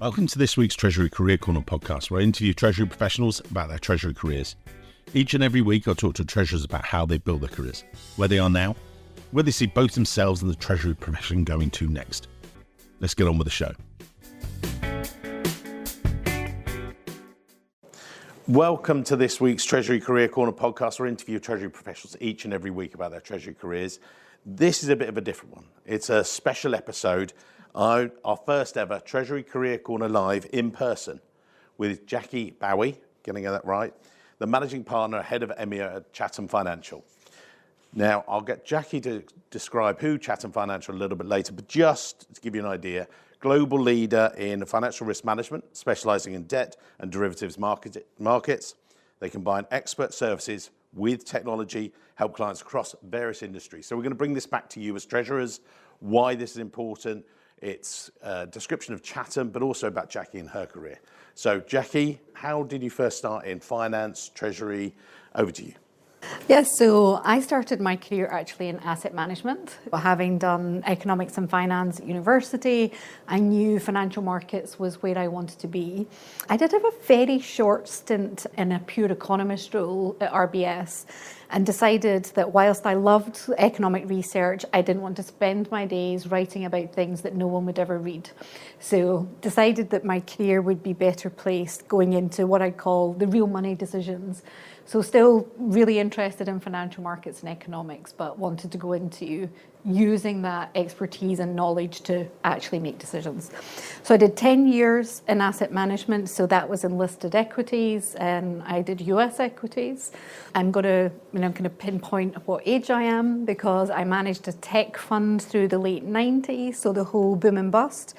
Welcome to this week's Treasury Career Corner podcast, where I interview Treasury professionals about their Treasury careers. Each and every week, I talk to treasurers about how they built their careers, where they are now, where they see both themselves and the Treasury profession going to next. Let's get on with the show. Welcome to this week's Treasury Career Corner podcast, where I interview Treasury professionals each and every week about their Treasury careers. This is a bit of a different one. It's a special episode. Our first ever Treasury Career Corner live in person with Jackie Bowie, getting that right, the managing partner, head of EMEA at Chatham Financial. Now, I'll get Jackie to describe who Chatham Financial a little bit later, but just to give you an idea, global leader in financial risk management, specializing in debt and derivatives markets. They combine expert services with technology, help clients across various industries. So we're going to bring this back to you as treasurers, why this is important. It's a description of Chatham, but also about Jackie and her career. So Jackie, how did you first start in finance, treasury? Over to you. Yes, so I started my career actually in asset management. Having done economics and finance at university, I knew financial markets was where I wanted to be. I did have a very short stint in a pure economist role at RBS and decided that whilst I loved economic research, I didn't want to spend my days writing about things that no one would ever read. So decided that my career would be better placed going into what I call the real money decisions. So still really interested in financial markets and economics, but wanted to go into using that expertise and knowledge to actually make decisions. So I did 10 years in asset management. So that was in listed equities, and I did US equities. I'm going to pinpoint what age I am because I managed a tech fund through the late 90s. So the whole boom and bust.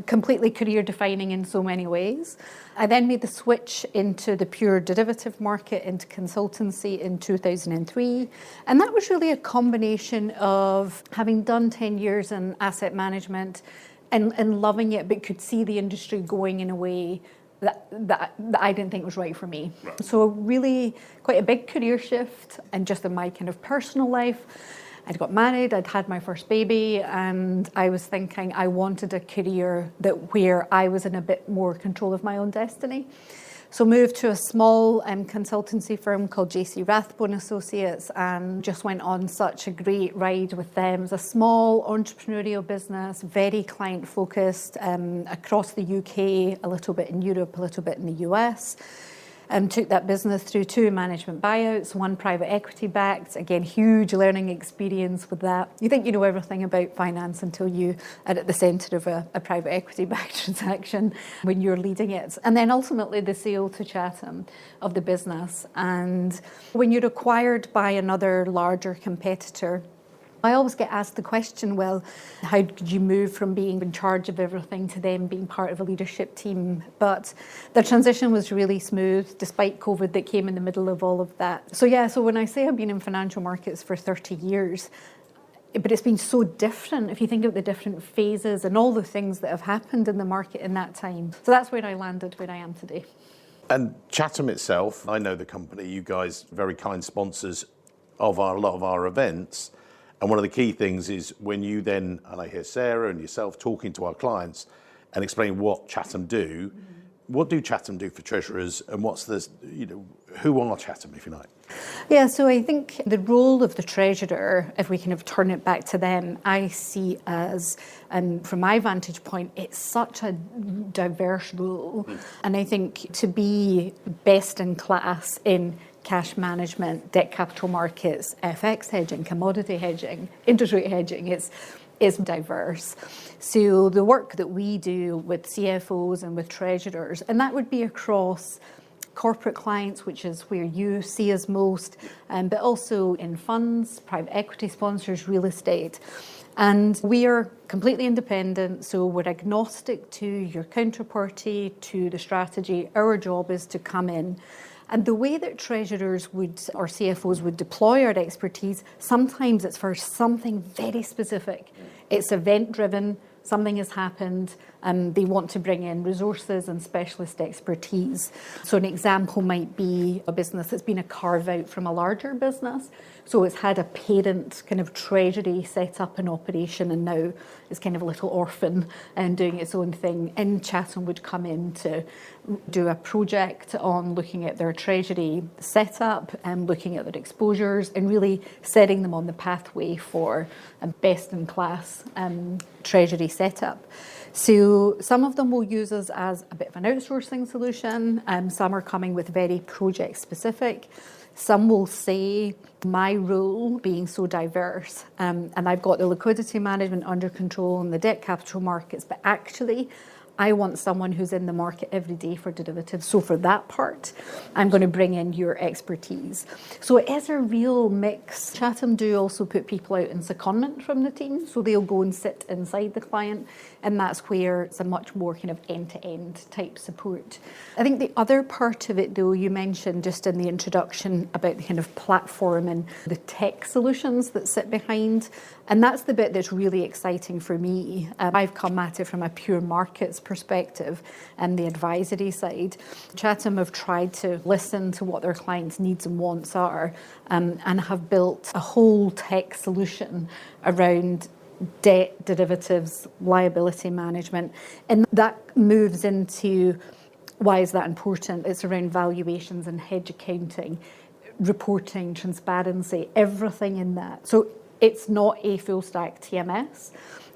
Completely career defining in so many ways. I then made the switch into the pure derivative market, into consultancy in 2003. And that was really a combination of having done 10 years in asset management and loving it, but could see the industry going in a way that I didn't think was right for me. Right. So really quite a big career shift, and just in my kind of personal life. I'd got married, I'd had my first baby, and I was thinking I wanted a career where I was in a bit more control of my own destiny. So moved to a small consultancy firm called JC Rathbone Associates, and just went on such a great ride with them. It was a small entrepreneurial business, very client focused, across the UK, a little bit in Europe, a little bit in the US. Took that business through 2 management buyouts, 1 private equity backed. Again, huge learning experience with that. You think you know everything about finance until you are at the centre of a private equity backed transaction when you're leading it. And then ultimately the sale to Chatham of the business. And when you're acquired by another larger competitor, I always get asked the question, well, how did you move from being in charge of everything to then being part of a leadership team? But the transition was really smooth, despite COVID that came in the middle of all of that. So when I say I've been in financial markets for 30 years, but it's been so different if you think of the different phases and all the things that have happened in the market in that time. So that's where I landed, where I am today. And Chatham itself, I know the company, you guys, very kind sponsors of a lot of our events. And one of the key things is when you then, and I hear Sarah and yourself talking to our clients and explain what Chatham do, what do Chatham do for treasurers, and what's the, who are Chatham, if you like? Yeah, so I think the role of the treasurer, if we kind of turn it back to them, I see as, and from my vantage point, it's such a diverse role. And I think to be best in class in cash management, debt capital markets, FX hedging, commodity hedging, interest rate hedging, is diverse. So the work that we do with CFOs and with treasurers, and that would be across corporate clients, which is where you see us most, but also in funds, private equity sponsors, real estate. And we are completely independent, so we're agnostic to your counterparty, to the strategy. Our job is to come in. And the way that treasurers would, or CFOs would deploy our expertise, sometimes it's for something very specific. It's event-driven, something has happened, and they want to bring in resources and specialist expertise. So an example might be a business that's been a carve out from a larger business. So it's had a parent kind of treasury set up in operation, and now it's kind of a little orphan and doing its own thing. And Chatham would come in to do a project on looking at their treasury setup and looking at their exposures and really setting them on the pathway for a best-in-class treasury setup. So some of them will use us as a bit of an outsourcing solution. Some are coming with very project-specific. Some will say, my role being so diverse, and I've got the liquidity management under control and the debt capital markets, but actually I want someone who's in the market every day for derivatives. So for that part, I'm going to bring in your expertise. So it is a real mix. Chatham do also put people out in secondment from the team. So they'll go and sit inside the client. And that's where it's a much more kind of end-to-end type support. I think the other part of it, though, you mentioned just in the introduction about the kind of platform and the tech solutions that sit behind. And that's the bit that's really exciting for me. I've come at it from a pure markets perspective and the advisory side. Chatham have tried to listen to what their clients' needs and wants are, and have built a whole tech solution around debt, derivatives, liability management. And that moves into why is that important? It's around valuations and hedge accounting, reporting, transparency, everything in that. So it's not a full stack TMS.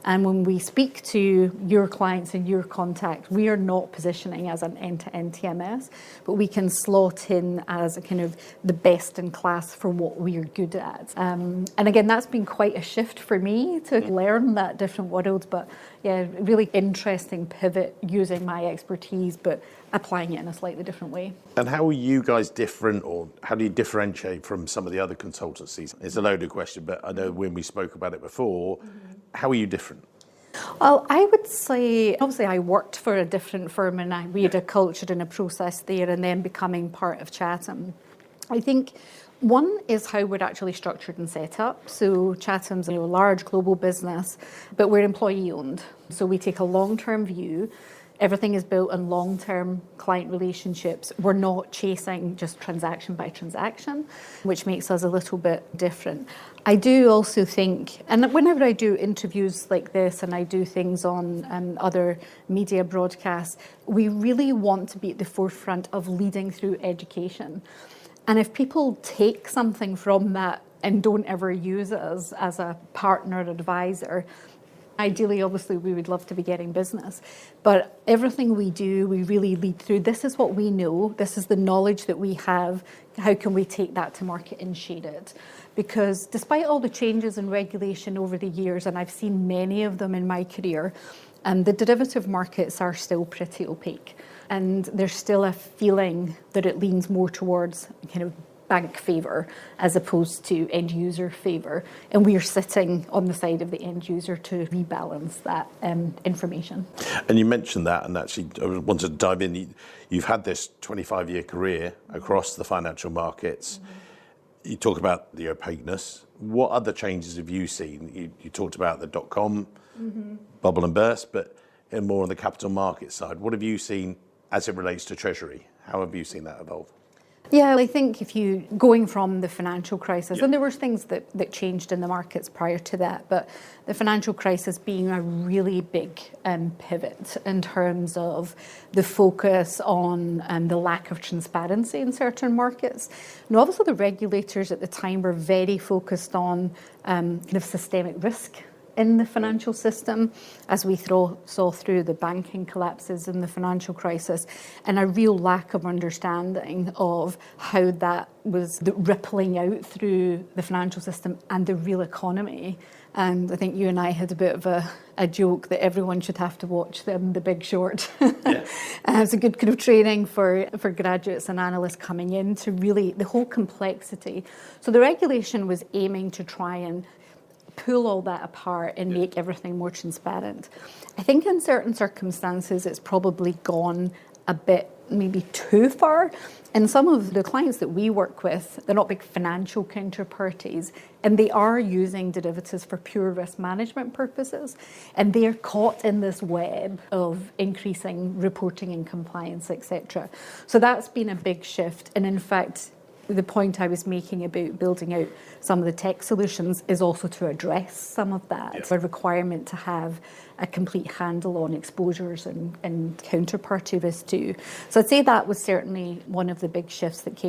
And when we speak to your clients and your contacts, we are not positioning as an end-to-end TMS, but we can slot in as a kind of the best in class for what we are good at. And again, that's been quite a shift for me to learn that different world. But yeah, really interesting pivot using my expertise, but applying it in a slightly different way. And how are you guys different, or how do you differentiate from some of the other consultancies? It's a loaded question, but I know when we spoke about it before, how are you different? Well, I would say, obviously I worked for a different firm and we had a culture and a process there, and then becoming part of Chatham. I think one is how we're actually structured and set up. So Chatham's a large global business, but we're employee owned. So we take a long-term view. Everything is built on long-term client relationships. We're not chasing just transaction by transaction, which makes us a little bit different. I do also think, and whenever I do interviews like this and I do things on other media broadcasts, we really want to be at the forefront of leading through education. And if people take something from that and don't ever use us as a partner or advisor, ideally, obviously, we would love to be getting business. But everything we do, we really lead through. This is what we know. This is the knowledge that we have. How can we take that to market and share it? Because despite all the changes in regulation over the years, and I've seen many of them in my career, the derivative markets are still pretty opaque. And there's still a feeling that it leans more towards kind of bank favour as opposed to end user favour, and we are sitting on the side of the end user to rebalance that information. And you mentioned that, and actually I wanted to dive in. You've had this 25-year career across the financial markets. You talk about the opaqueness. What other changes have you seen? You talked about the .com bubble and burst, but more on the capital market side. What have you seen as it relates to Treasury? How have you seen that evolve? Yeah, I think if you, going from the financial crisis, and there were things that changed in the markets prior to that, but the financial crisis being a really big pivot in terms of the focus on the lack of transparency in certain markets. And obviously the regulators at the time were very focused on kind of systemic risk in the financial system, as we saw through the banking collapses in the financial crisis, and a real lack of understanding of how that was rippling out through the financial system and the real economy. And I think you and I had a bit of a joke that everyone should have to watch The Big Short. Yeah. It's a good kind of training for graduates and analysts coming in to really, the whole complexity. So the regulation was aiming to try and pull all that apart and make everything more transparent. I think in certain circumstances it's probably gone a bit maybe too far. And some of the clients that we work with, they're not big financial counterparties, and they are using derivatives for pure risk management purposes. And they're caught in this web of increasing reporting and compliance, etc. So that's been a big shift. And in fact, the point I was making about building out some of the tech solutions is also to address some of that. It's a requirement to have a complete handle on exposures and counterparty risk too. So I'd say that was certainly one of the big shifts that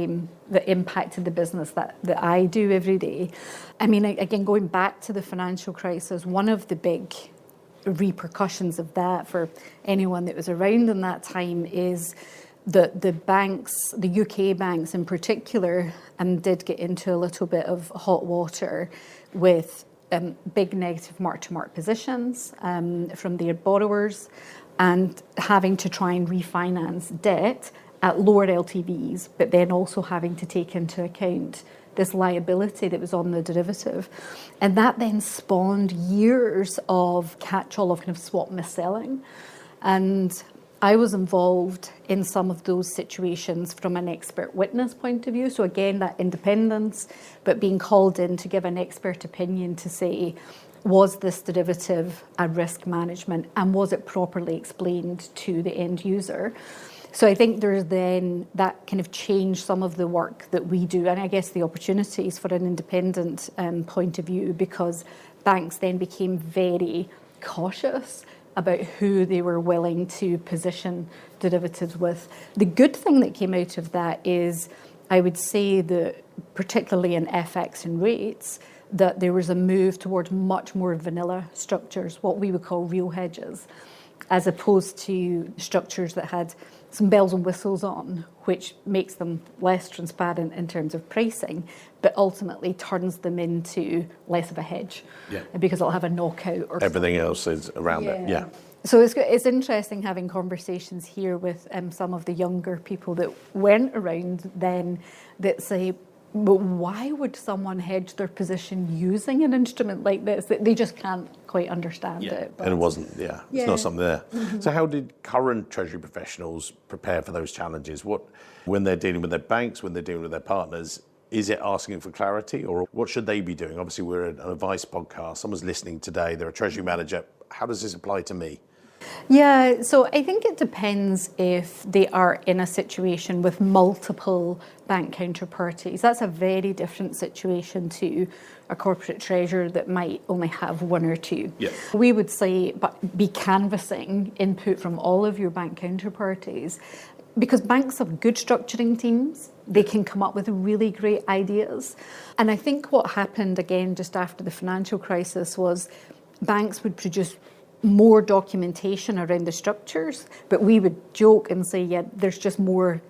impacted the business that I do every day. I mean, again, going back to the financial crisis, one of the big repercussions of that for anyone that was around in that time is the banks, the UK banks in particular, did get into a little bit of hot water with big negative mark-to-market positions from their borrowers and having to try and refinance debt at lower LTVs, but then also having to take into account this liability that was on the derivative. And that then spawned years of catch-all of kind of swap mis-selling. And I was involved in some of those situations from an expert witness point of view. So again, that independence, but being called in to give an expert opinion to say, was this derivative a risk management and was it properly explained to the end user? So I think there's then that kind of changed some of the work that we do, and I guess the opportunities for an independent point of view, because banks then became very cautious about who they were willing to position derivatives with. The good thing that came out of that is, I would say that particularly in FX and rates, that there was a move towards much more vanilla structures, what we would call real hedges, as opposed to structures that had some bells and whistles on, which makes them less transparent in terms of pricing, but ultimately turns them into less of a hedge, because it'll have a knockout or everything else is around it. Yeah. So it's interesting having conversations here with some of the younger people that weren't around then that say, but why would someone hedge their position using an instrument like this? They just can't quite understand it. And it wasn't, it's not something there. Mm-hmm. So how did current Treasury professionals prepare for those challenges? When they're dealing with their banks, when they're dealing with their partners, is it asking for clarity, or what should they be doing? Obviously, we're an advice podcast. Someone's listening today. They're a Treasury manager. How does this apply to me? Yeah, so I think it depends if they are in a situation with multiple bank counterparties. That's a very different situation to a corporate treasurer that might only have one or two. We would say, but be canvassing input from all of your bank counterparties, because banks have good structuring teams. They can come up with really great ideas. And I think what happened again just after the financial crisis was banks would produce more documentation around the structures, but we would joke and say, there's just more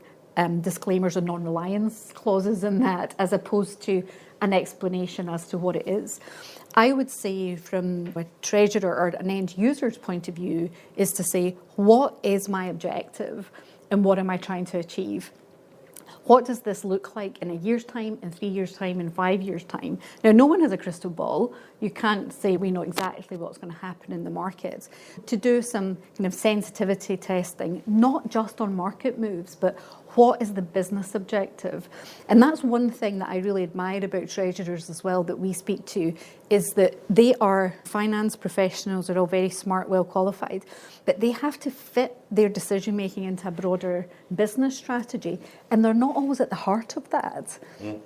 disclaimers and non-reliance clauses in that, as opposed to an explanation as to what it is. I would say from a treasurer or an end user's point of view is to say, what is my objective and what am I trying to achieve? What does this look like in a year's time, in 3 years' time, in 5 years' time? Now, no one has a crystal ball. You can't say we know exactly what's going to happen in the markets. To do some kind of sensitivity testing, not just on market moves, but what is the business objective? And that's one thing that I really admire about treasurers as well that we speak to, is that they are finance professionals, they're all very smart, well qualified, but they have to fit their decision making into a broader business strategy, and they're not always at the heart of that.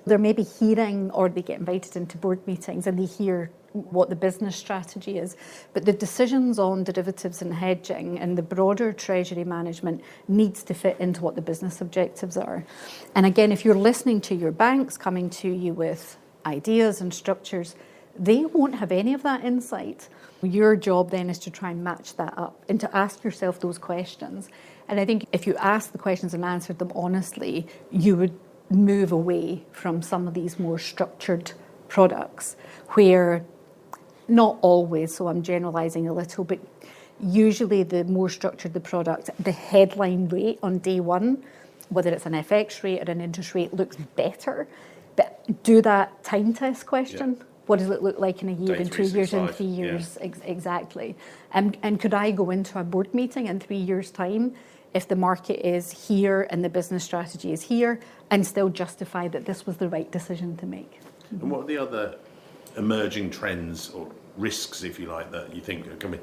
They're maybe hearing, or they get invited into board meetings and they hear what the business strategy is, but the decisions on derivatives and hedging and the broader treasury management needs to fit into what the business objectives are. And again, if you're listening to your banks coming to you with ideas and structures, they won't have any of that insight. Your job then is to try and match that up and to ask yourself those questions. And I think if you ask the questions and answered them honestly, you would move away from some of these more structured products where, not always, so I'm generalizing a little, but usually the more structured the product, the headline rate on day one, whether it's an FX rate or an interest rate, looks better. But do that time test question. What does it look like in a year, in 2 years, in 3 years? Exactly. And could I go into a board meeting in 3 years' time if the market is here and the business strategy is here, and still justify that this was the right decision to make. And what are the other emerging trends or risks, if you like, that you think are coming?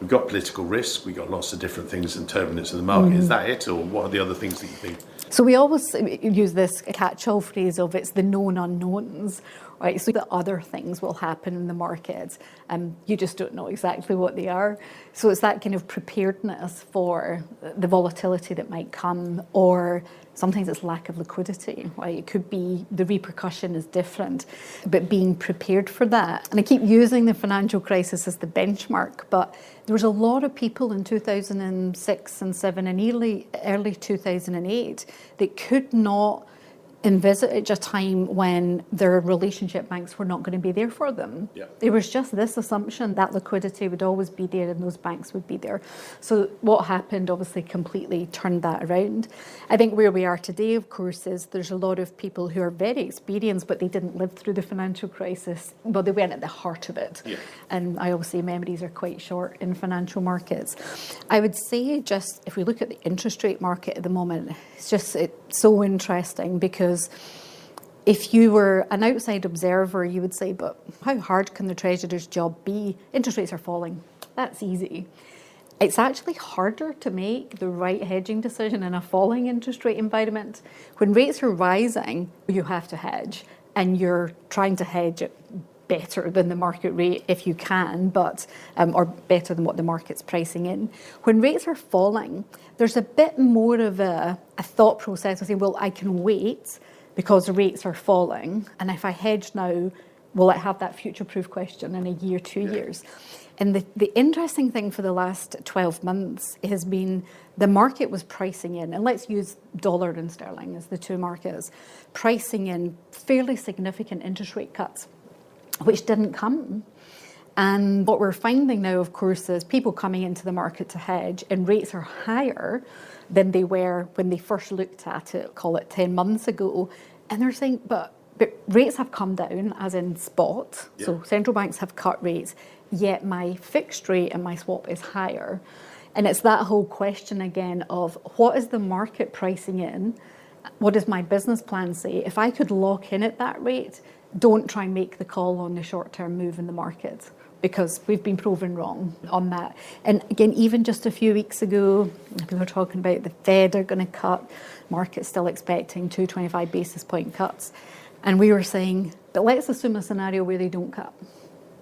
We've got political risk, we've got lots of different things and turbulence in the market. Is that it, or what are the other things that you think? So we always use this catch-all phrase of it's the known unknowns, right? So that other things will happen in the market, and you just don't know exactly what they are. So it's that kind of preparedness for the volatility that might come, or sometimes it's lack of liquidity, right? It could be the repercussion is different, but being prepared for that. And I keep using the financial crisis as the benchmark, but there was a lot of people in 2006 and 7 and early 2008 that could not envisage a time when their relationship banks were not going to be there for them. Yeah. There was just this assumption that liquidity would always be there and those banks would be there. So what happened obviously completely turned that around. I think where we are today, of course, is there's a lot of people who are very experienced, but they didn't live through the financial crisis. Well, they weren't at the heart of it. Yeah. And I obviously memories are quite short in financial markets. I would say just if we look at the interest rate market at the moment, it's so interesting because if you were an outside observer, you would say, but how hard can the Treasurer's job be? Interest rates are falling. That's easy. It's actually harder to make the right hedging decision in a falling interest rate environment. When rates are rising, you have to hedge, and you're trying to hedge it better than the market rate if you can, but or better than what the market's pricing in. When rates are falling, there's a bit more of a thought process of saying, well, I can wait because the rates are falling, and if I hedge now, will it have that future-proof question in a year, 2 years? And the interesting thing for the last 12 months has been the market was pricing in, and let's use dollar and sterling as the two markets, pricing in fairly significant interest rate cuts, which didn't come. And what we're finding now, of course, is people coming into the market to hedge, and rates are higher than they were when they first looked at it, call it 10 months ago. And they're saying, but rates have come down, as in spot. Yeah. So central banks have cut rates, yet my fixed rate and my swap is higher. And it's that whole question again of what is the market pricing in? What does my business plan say? If I could lock in at that rate, don't try and make the call on the short-term move in the market, because we've been proven wrong on that. And again, even just a few weeks ago, people were talking about the Fed are going to cut, market's still expecting 225 basis point cuts. And we were saying, but let's assume a scenario where they don't cut.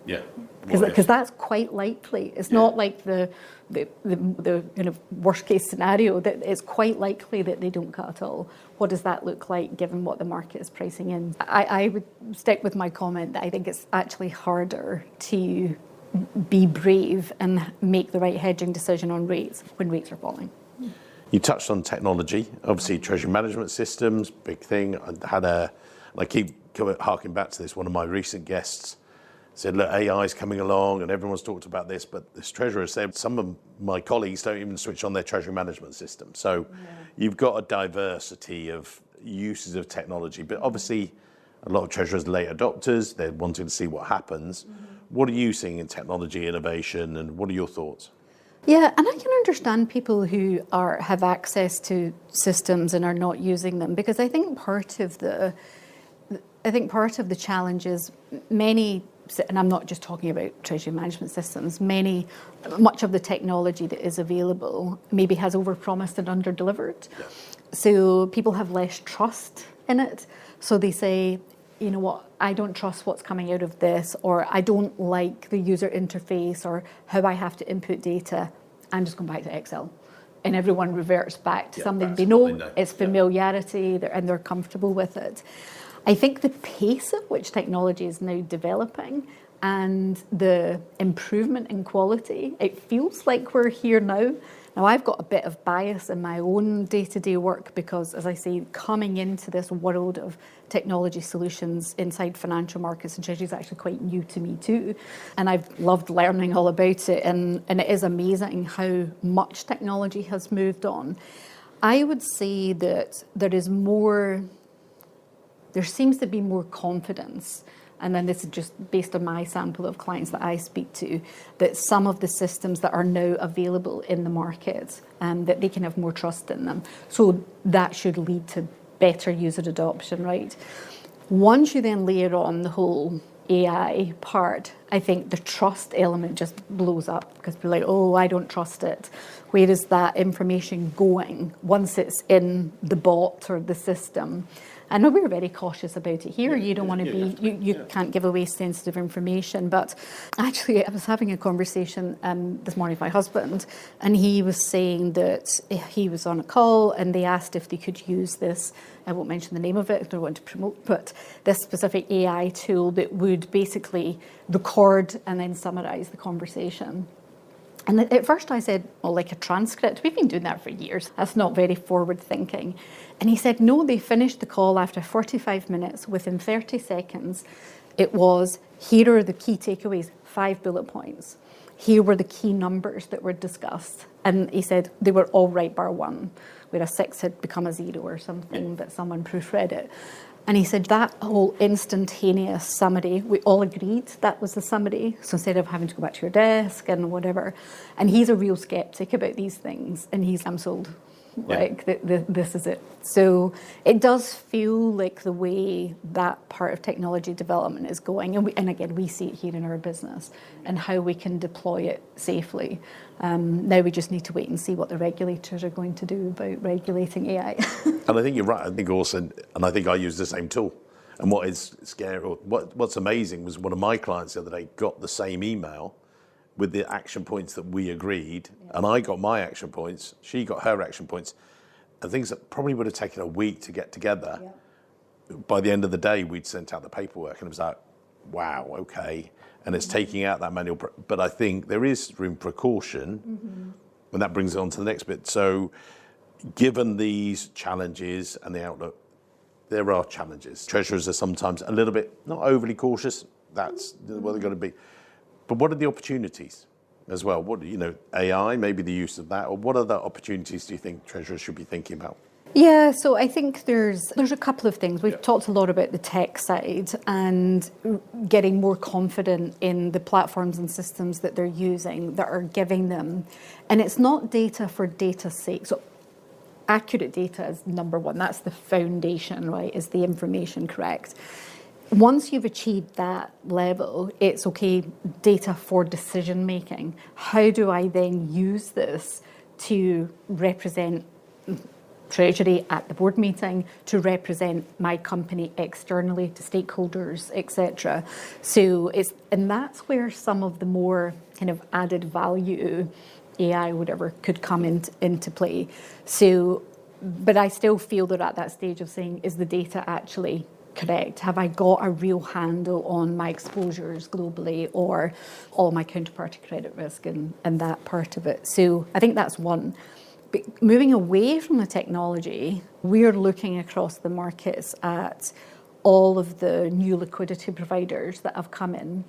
Yeah. Because that's quite likely. It's not like the kind of worst case scenario. That it's quite likely that they don't cut at all. What does that look like given what the market is pricing in? I would stick with my comment that I think it's actually harder to be brave and make the right hedging decision on rates when rates are falling. You touched on technology, obviously treasury management systems, big thing. I keep harking back to this. One of my recent guests said, look, AI is coming along and everyone's talked about this, but this treasurer said some of my colleagues don't even switch on their treasury management system. So you've got a diversity of uses of technology, but obviously a lot of treasurers are late adopters. They're wanting to see what happens. Mm-hmm. What are you seeing in technology innovation, and what are your thoughts? Yeah, and I can understand people who have access to systems and are not using them, because I think part of the challenge is many, and I'm not just talking about treasury management systems, much of the technology that is available maybe has overpromised and underdelivered. Yeah. So people have less trust in it. So they say, you know what, I don't trust what's coming out of this, or I don't like the user interface or how I have to input data. I'm just going back to Excel. And everyone reverts back to something they know. It's familiarity, and they're comfortable with it. I think the pace at which technology is now developing and the improvement in quality, it feels like we're here now. Now, I've got a bit of bias in my own day-to-day work because, as I say, coming into this world of technology solutions inside financial markets and treasury is actually quite new to me too. And I've loved learning all about it, and it is amazing how much technology has moved on. I would say that there seems to be more confidence and then this is just based on my sample of clients that I speak to, that some of the systems that are now available in the market, that they can have more trust in them. So that should lead to better user adoption, right? Once you then layer on the whole AI part, I think the trust element just blows up because people are like, oh, I don't trust it. Where is that information going once it's in the bot or the system? I know we're very cautious about it here. You don't want to be, you can't give away sensitive information. But actually, I was having a conversation this morning with my husband, and he was saying that he was on a call and they asked if they could use this. I won't mention the name of it, I don't want to promote, but this specific AI tool that would basically record and then summarize the conversation. And at first I said, well, like a transcript. We've been doing that for years. That's not very forward thinking. And he said, no, they finished the call after 45 minutes. Within 30 seconds, it was, here are the key takeaways, 5 bullet points. Here were the key numbers that were discussed. And he said they were all right bar one, where a 6 had become a 0 or something, but someone proofread it. And he said that whole instantaneous summary, we all agreed that was the summary. So instead of having to go back to your desk and whatever, and he's a real skeptic about these things, and I'm sold. Like, this is it. So it does feel like the way that part of technology development is going. And again, we see it here in our business and how we can deploy it safely. Now we just need to wait and see what the regulators are going to do about regulating AI. And I think you're right. I think also, and I think I use the same tool. And what is scary, or what's amazing was one of my clients the other day got the same email with the action points that we agreed, and I got my action points, she got her action points, and things that probably would have taken a week to get together. By the end of the day, we'd sent out the paperwork, and it was like, wow, okay, and it's taking out that manual. But I think there is room for caution, and that brings it on to the next bit. So given these challenges and the outlook, there are challenges. Treasurers are sometimes a little bit, not overly cautious, that's what they're going to be. But what are the opportunities as well? What, AI, maybe the use of that, or what other opportunities do you think treasurers should be thinking about? Yeah, so I think there's a couple of things. We've talked a lot about the tech side and getting more confident in the platforms and systems that they're using that are giving them. And it's not data for data's sake. So accurate data is number one. That's the foundation, right? Is the information correct? Once you've achieved that level, it's okay, data for decision making. How do I then use this to represent Treasury at the board meeting, to represent my company externally to stakeholders, etc. So and that's where some of the more kind of added value, AI, whatever, could come into play. So, but I still feel that at that stage of saying, is the data actually correct? Have I got a real handle on my exposures globally or all my counterparty credit risk and that part of it? So I think that's one. But moving away from the technology, we're looking across the markets at all of the new liquidity providers that have come in.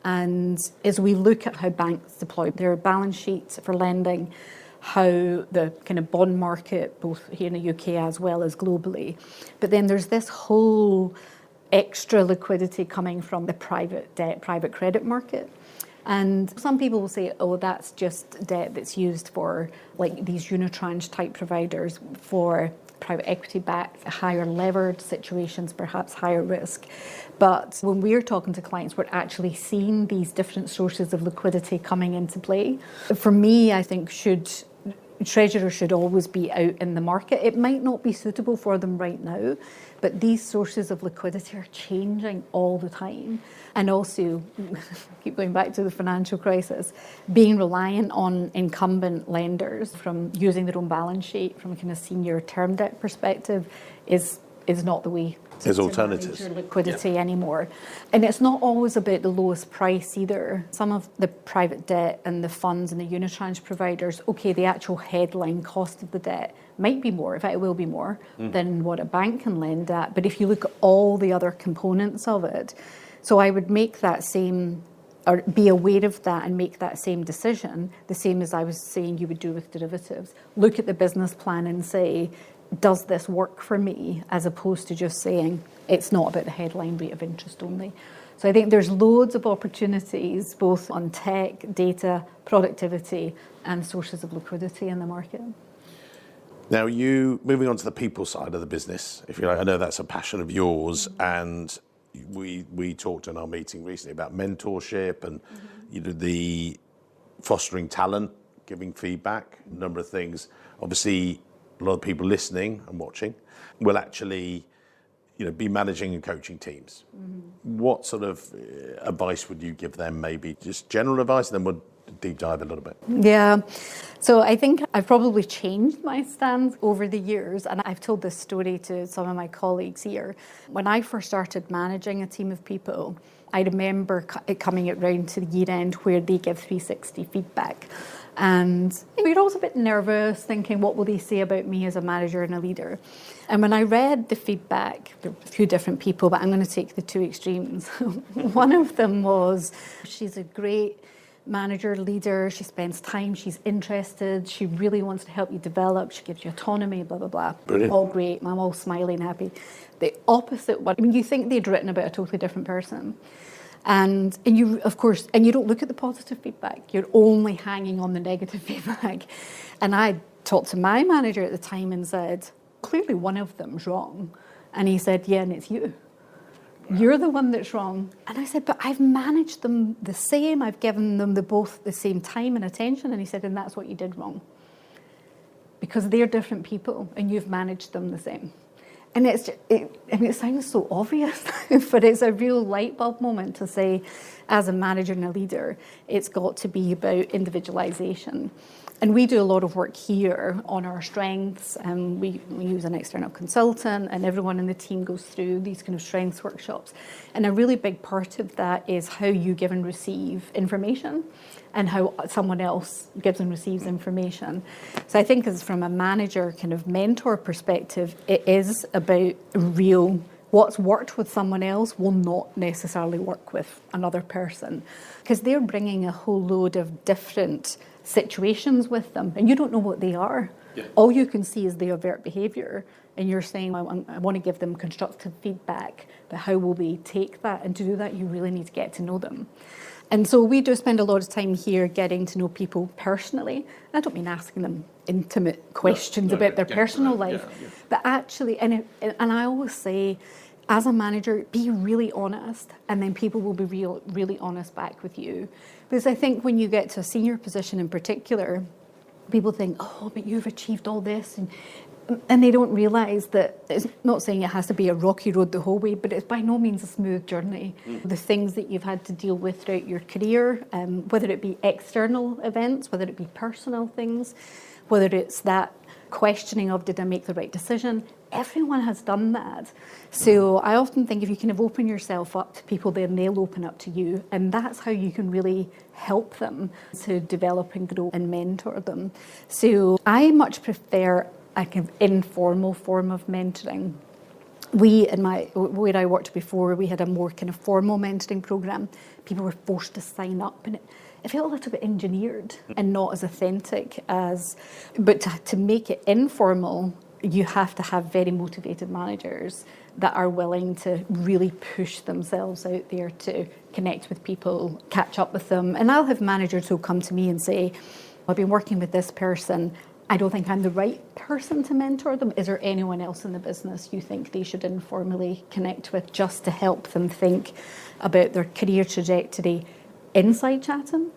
And as we look at how banks deploy their balance sheets for lending, how the kind of bond market, both here in the UK as well as globally. But then there's this whole extra liquidity coming from the private debt, private credit market. And some people will say, oh, that's just debt that's used for like these unitranche type providers for private equity backed, higher levered situations, perhaps higher risk. But when we're talking to clients, we're actually seeing these different sources of liquidity coming into play. For me, I think treasurers should always be out in the market. It might not be suitable for them right now, but these sources of liquidity are changing all the time. And also, keep going back to the financial crisis, being reliant on incumbent lenders from using their own balance sheet from a kind of senior term debt perspective is not the way There's alternatives. Your liquidity anymore. And it's not always about the lowest price either. Some of the private debt and the funds and the unitranche providers, okay, the actual headline cost of the debt might be more, in fact it will be more than what a bank can lend at. But if you look at all the other components of it, so I would make that same, or be aware of that and make that same decision, the same as I was saying you would do with derivatives. Look at the business plan and say, does this work for me? As opposed to just saying, it's not about the headline rate of interest only. So I think there's loads of opportunities, both on tech, data, productivity, and sources of liquidity in the market. Now, moving on to the people side of the business, if you like, I know that's a passion of yours, and we talked in our meeting recently about mentorship and the fostering talent, giving feedback, a number of things. Obviously, a lot of people listening and watching will actually be managing and coaching teams. What sort of advice would you give them? Maybe just general advice, and then we'll deep dive a little bit. Yeah. So I think I've probably changed my stance over the years, and I've told this story to some of my colleagues here. When I first started managing a team of people, I remember it coming around to the year end where they give 360 feedback. And we're always a bit nervous, thinking, what will they say about me as a manager and a leader? And when I read the feedback, there were a few different people, but I'm going to take the two extremes. One of them was, she's a great manager, leader, she spends time, she's interested, she really wants to help you develop, she gives you autonomy, blah, blah, blah. Brilliant. All great, I'm all smiling, happy. The opposite one, you think they'd written about a totally different person. And you, of course, and you don't look at the positive feedback, you're only hanging on the negative feedback. And I talked to my manager at the time and said, clearly one of them's wrong. And he said, yeah, and it's you. You're the one that's wrong. And I said, but I've managed them the same. I've given them both the same time and attention. And he said, and that's what you did wrong. Because they're different people and you've managed them the same. And it sounds so obvious, but it's a real light bulb moment to say, as a manager and a leader, it's got to be about individualization. And we do a lot of work here on our strengths, and we use an external consultant, and everyone in the team goes through these kind of strengths workshops. And a really big part of that is how you give and receive information and how someone else gives and receives information. So I think as from a manager kind of mentor perspective, it is about what's worked with someone else will not necessarily work with another person, because they're bringing a whole load of different situations with them, and you don't know what they are. Yeah. All you can see is the overt behaviour, and you're saying, I want to give them constructive feedback, but how will they take that? And to do that, you really need to get to know them. And so we do spend a lot of time here getting to know people personally. I don't mean asking them intimate questions about their personal life, but actually, and I always say, as a manager, be really honest, and then people will be really honest back with you. Because I think when you get to a senior position in particular, people think, oh, but you've achieved all this, and they don't realise that it's not saying it has to be a rocky road the whole way, but it's by no means a smooth journey. The things that you've had to deal with throughout your career, whether it be external events, whether it be personal things, whether it's that questioning of, did I make the right decision? Everyone has done that. So I often think if you kind of open yourself up to people, then they'll open up to you. And that's how you can really help them to develop and grow and mentor them. So I much prefer a kind of informal form of mentoring. Where I worked before, we had a more kind of formal mentoring program. People were forced to sign up, and it felt a little bit engineered and not as authentic as. But to make it informal, you have to have very motivated managers that are willing to really push themselves out there to connect with people, catch up with them. And I'll have managers who'll come to me and say, I've been working with this person. I don't think I'm the right person to mentor them. Is there anyone else in the business you think they should informally connect with, just to help them think about their career trajectory inside Chatham,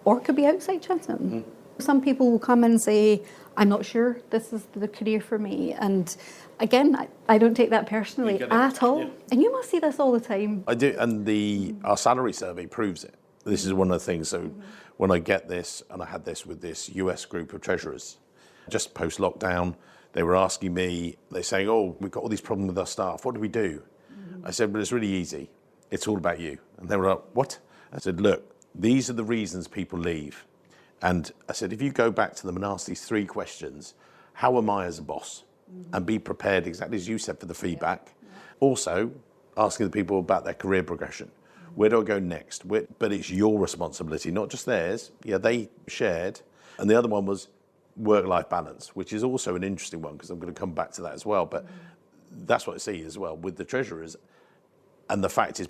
or it could be outside Chatham? Some people will come and say, I'm not sure this is the career for me. And again, I don't take that personally at all. Yeah. And you must see this all the time. I do, and our salary survey proves it. This is one of the things. So when I get this, and I had this with this US group of treasurers, just post-lockdown, they were asking me, they're saying, oh, we've got all these problems with our staff. What do we do? I said, well, it's really easy. It's all about you. And they were like, what? I said, look, these are the reasons people leave. And I said, if you go back to them and ask these 3 questions, how am I as a boss? And be prepared, exactly as you said, for the feedback. Also, asking the people about their career progression. Where do I go next? But it's your responsibility, not just theirs. Yeah, they shared. And the other one was work-life balance, which is also an interesting one, because I'm going to come back to that as well. But that's what I see as well with the treasurers. And the fact is,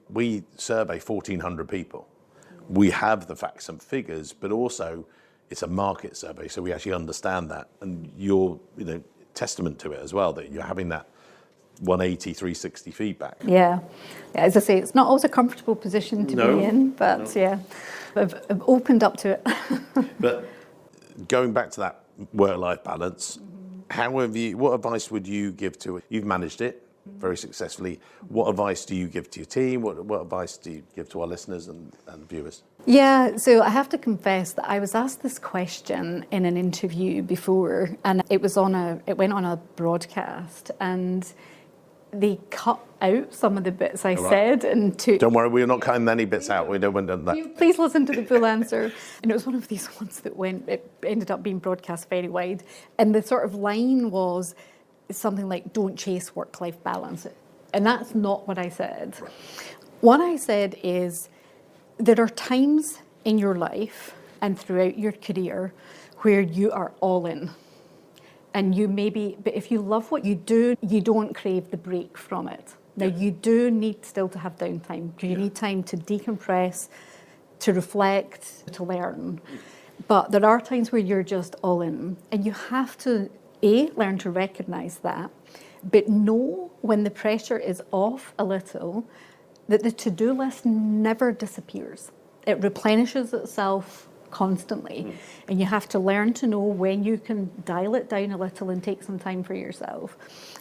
we survey 1,400 people. We have the facts and figures, but also it's a market survey, so we actually understand that. And you're, testament to it as well, that you're having that 180, 360 feedback. Yeah, as I say, it's not always a comfortable position to be in, but I've opened up to it. But going back to that work-life balance, what advice would you give to, you've managed it very successfully, what advice do you give to your team? What advice do you give to our listeners and viewers? Yeah, so I have to confess that I was asked this question in an interview before, and it went on a broadcast, and they cut out some of the bits I said and took... Don't worry, we're not cutting any bits out. We don't want that. Please listen to the full answer. And it was one of these ones that it ended up being broadcast very wide. And the sort of line was something like, don't chase work-life balance. And that's not what I said. Right. What I said is, there are times in your life and throughout your career where you are all in. And but if you love what you do, you don't crave the break from it. Now, you do need still to have downtime, because you need time to decompress, to reflect, to learn. But there are times where you're just all in, and you have to, learn to recognise that, but know when the pressure is off a little, that the to-do list never disappears. It replenishes itself constantly, and you have to learn to know when you can dial it down a little and take some time for yourself.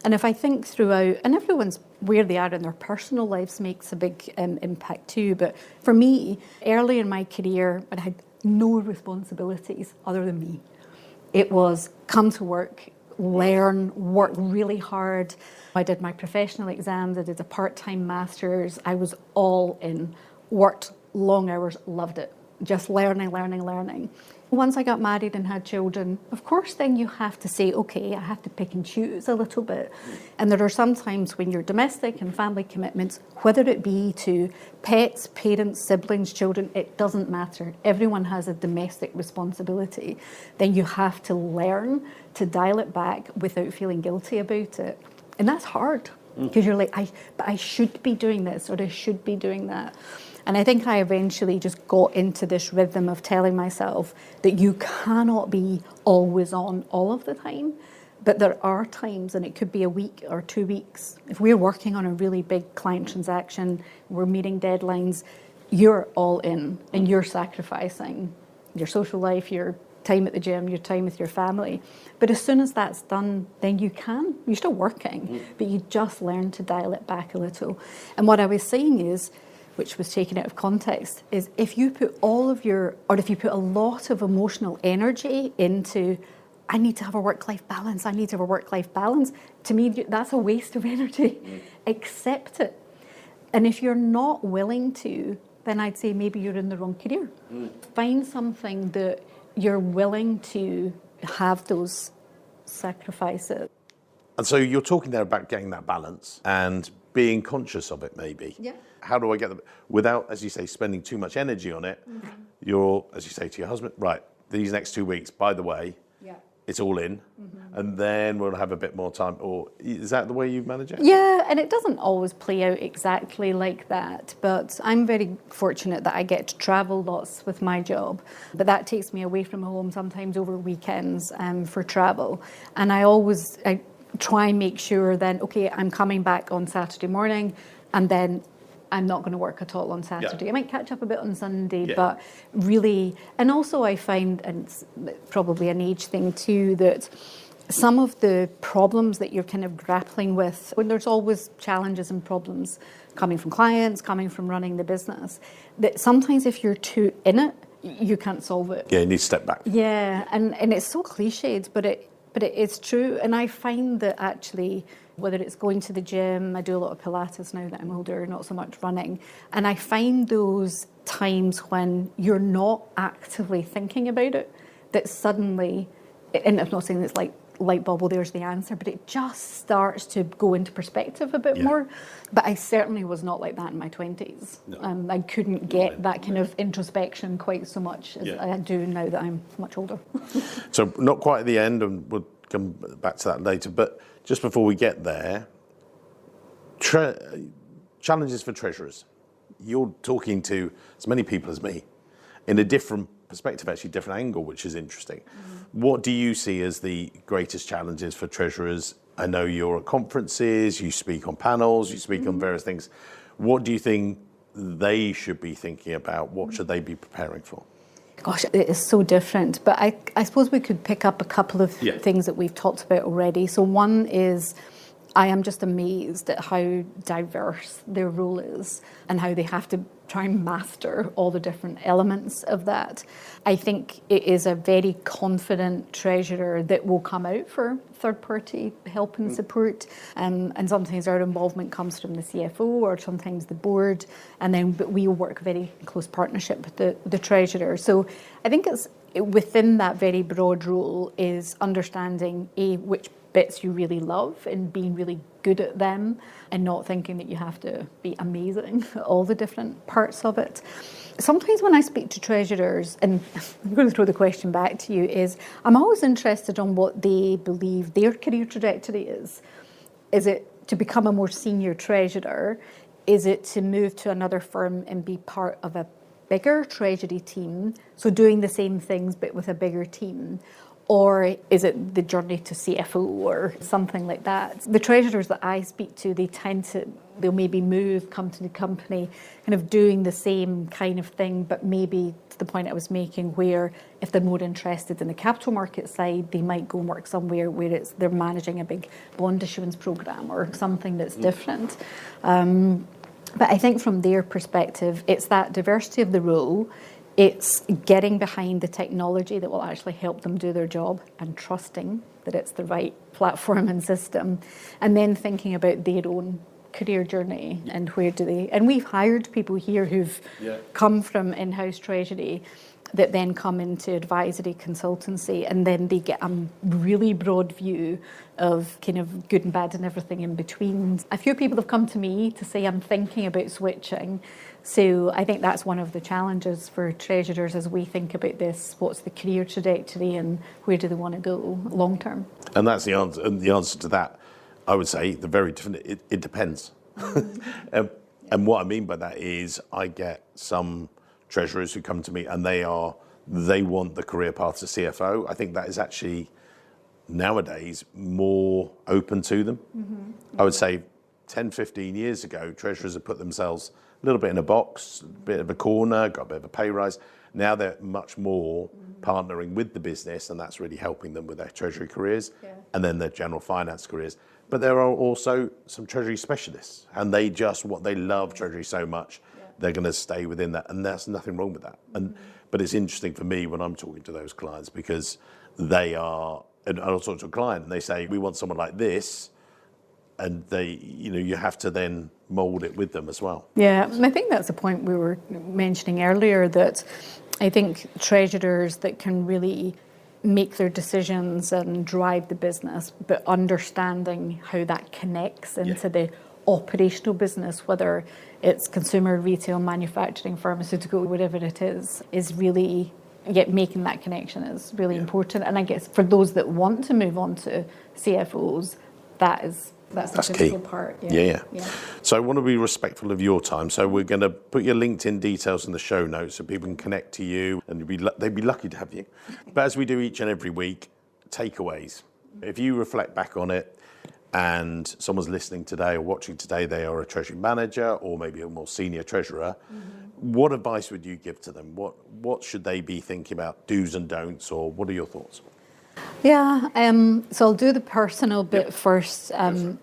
And if I think throughout, and everyone's where they are in their personal lives makes a big impact too, but for me, early in my career, I had no responsibilities other than me. It was come to work, learn, work really hard. I did my professional exams, I did a part-time master's, I was all in, worked long hours, loved it. Just learning. Once I got married and had children, of course, then you have to say, okay, I have to pick and choose a little bit. And there are some times when your domestic and family commitments, whether it be to pets, parents, siblings, children, it doesn't matter. Everyone has a domestic responsibility. Then you have to learn to dial it back without feeling guilty about it. And that's hard, because you're like, but I should be doing this, or I should be doing that. And I think I eventually just got into this rhythm of telling myself that you cannot be always on all of the time, but there are times, and it could be a week or 2 weeks. If we're working on a really big client transaction, we're meeting deadlines, you're all in, and you're sacrificing your social life, your time at the gym, your time with your family. But as soon as that's done, then you're still working, but you just learn to dial it back a little. And what I was saying is, which was taken out of context, is if you put if you put a lot of emotional energy into, I need to have a work-life balance, to me, that's a waste of energy. Accept it. And if you're not willing to, then I'd say maybe you're in the wrong career. Find something that you're willing to have those sacrifices. And so you're talking there about getting that balance and being conscious of it, maybe. Yeah. How do I get them without, as you say, spending too much energy on it? You're, as you say to your husband, right, these next 2 weeks, by the way, it's all in, and then we'll have a bit more time. Or is that the way you manage it? Yeah, and it doesn't always play out exactly like that, but I'm very fortunate that I get to travel lots with my job, but that takes me away from home sometimes over weekends for travel. And I try and make sure then, okay, I'm coming back on Saturday morning, and then I'm not going to work at all on Saturday. Yeah. I might catch up a bit on Sunday, but really, and also I find, and it's probably an age thing too, that some of the problems that you're kind of grappling with, when there's always challenges and problems coming from clients, coming from running the business, that sometimes if you're too in it, you can't solve it. Yeah, you need to step back. Yeah, and it's so cliched, but it's true. And I find that actually, whether it's going to the gym, I do a lot of Pilates now that I'm older, not so much running. And I find those times when you're not actively thinking about it, that suddenly, and I'm not saying it's like light bulb, well, there's the answer, but it just starts to go into perspective a bit more. But I certainly was not like that in my 20s. No. I couldn't get that kind of introspection quite so much as I do now that I'm much older. So not quite at the end, and we'll come back to that later, but just before we get there, challenges for treasurers. You're talking to as many people as me in a different perspective, actually different angle, which is interesting. What do you see as the greatest challenges for treasurers? I know you're at conferences, you speak on panels, you speak on various things. What do you think they should be thinking about? What should they be preparing for? Gosh, it is so different. But I suppose we could pick up a couple of things that we've talked about already. So one is, I am just amazed at how diverse their role is and how they have to try and master all the different elements of that. I think it is a very confident treasurer that will come out for third-party help and support. And sometimes our involvement comes from the CFO or sometimes the board. And then we work very close partnership with the treasurer. So I think it's within that very broad role is understanding which bits you really love and being really good at them and not thinking that you have to be amazing at all the different parts of it. Sometimes when I speak to treasurers, and I'm going to throw the question back to you, is I'm always interested on what they believe their career trajectory is. Is it to become a more senior treasurer? Is it to move to another firm and be part of a bigger treasury team, so doing the same things but with a bigger team? Or is it the journey to CFO or something like that? The treasurers that I speak to, they'll maybe move company to company, kind of doing the same kind of thing, but maybe to the point I was making where if they're more interested in the capital market side, they might go and work somewhere where they're managing a big bond issuance program or something that's different. But I think from their perspective, it's that diversity of the role. It's getting behind the technology that will actually help them do their job and trusting that it's the right platform and system, and then thinking about their own career journey and where do they. And we've hired people here who've come from in-house treasury that then come into advisory consultancy, and then they get a really broad view of kind of good and bad and everything in between. A few people have come to me to say, I'm thinking about switching. So I think that's one of the challenges for treasurers as we think about this. What's the career trajectory and where do they want to go long term? And that's the answer. And the answer to that, I would say, the very definite, it depends. And what I mean by that is I get some treasurers who come to me and they want the career path to CFO. I think that is actually nowadays more open to them. I would say 10, 15 years ago, treasurers have put themselves a little bit in a box, a bit of a corner, got a bit of a pay rise. Now they're much more partnering with the business, and that's really helping them with their treasury careers and then their general finance careers. But there are also some treasury specialists, and they love treasury so much, they're going to stay within that, and there's nothing wrong with that. But it's interesting for me when I'm talking to those clients because they are, and I also talk to a client, and they say, we want someone like this, and you have to then mould it with them as well. Yeah, and I think that's the point we were mentioning earlier, that I think treasurers that can really make their decisions and drive the business, but understanding how that connects into the operational business, whether it's consumer, retail, manufacturing, pharmaceutical, whatever it is really making that connection is really important. And I guess for those that want to move on to CFOs, that's the critical part. Yeah. So I want to be respectful of your time. So we're going to put your LinkedIn details in the show notes so people can connect to you, and they'd be lucky to have you. But as we do each and every week, takeaways. If you reflect back on it and someone's listening today or watching today, they are a treasury manager or maybe a more senior treasurer, what advice would you give to them? What should they be thinking about, do's and don'ts, or what are your thoughts? Yeah, so I'll do the personal bit first.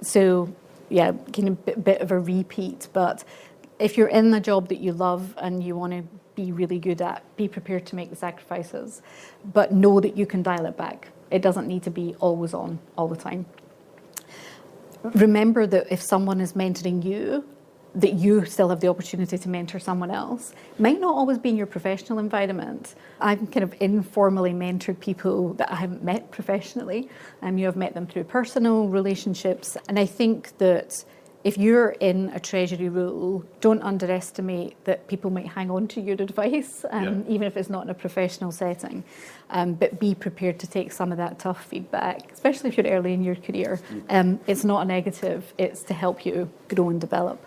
So, kind of bit of a repeat, but if you're in the job that you love and you want to be really good at, be prepared to make the sacrifices, but know that you can dial it back. It doesn't need to be always on all the time. Remember that if someone is mentoring you, that you still have the opportunity to mentor someone else. It might not always be in your professional environment. I've kind of informally mentored people that I haven't met professionally. You have met them through personal relationships. And I think that if you're in a treasury role, don't underestimate that people might hang on to your advice, even if it's not in a professional setting. But be prepared to take some of that tough feedback, especially if you're early in your career. It's not a negative, it's to help you grow and develop.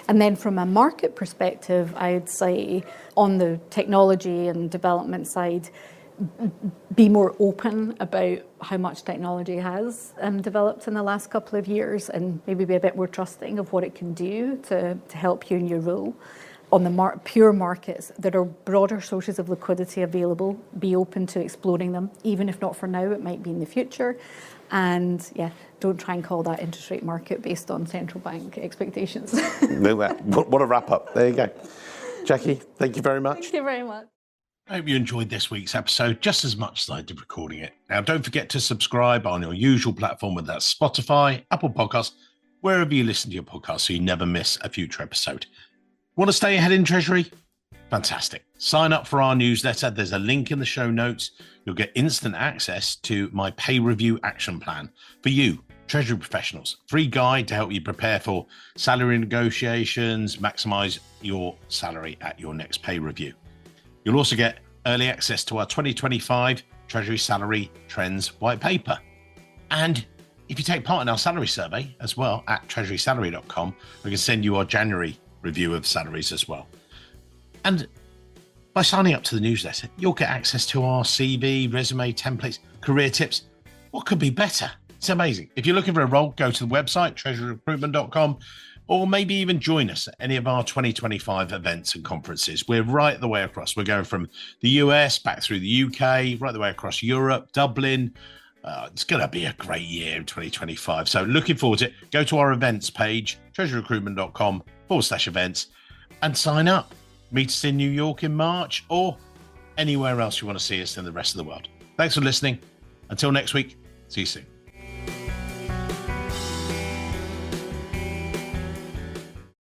And then from a market perspective, I'd say on the technology and development side, be more open about how much technology has developed in the last couple of years, and maybe be a bit more trusting of what it can do to help you in your role. On the pure markets, there are broader sources of liquidity available. Be open to exploring them, even if not for now, it might be in the future. And yeah, don't try and call that interest rate market based on central bank expectations. What a wrap up. There you go. Jackie, thank you very much. Thank you very much. I hope you enjoyed this week's episode just as much as I did recording it. Now, don't forget to subscribe on your usual platform, whether that's Spotify, Apple Podcasts, wherever you listen to your podcast, so you never miss a future episode. Want to stay ahead in Treasury? Fantastic. Sign up for our newsletter. There's a link in the show notes. You'll get instant access to my pay review action plan for you, Treasury professionals. Free guide to help you prepare for salary negotiations, maximize your salary at your next pay review. You'll also get early access to our 2025 Treasury Salary Trends Whitepaper. And if you take part in our salary survey as well at treasurysalary.com, we can send you our January review of salaries as well. And by signing up to the newsletter, you'll get access to our CV, resume, templates, career tips. What could be better? It's amazing. If you're looking for a role, go to the website, treasuryrecruitment.com, or maybe even join us at any of our 2025 events and conferences. We're right the way across. We're going from the US back through the UK, right the way across Europe, Dublin. It's going to be a great year in 2025. So looking forward to it. Go to our events page, treasuryrecruitment.com/events, and sign up. Meet us in New York in March or anywhere else you want to see us in the rest of the world. Thanks for listening. Until next week, see you soon.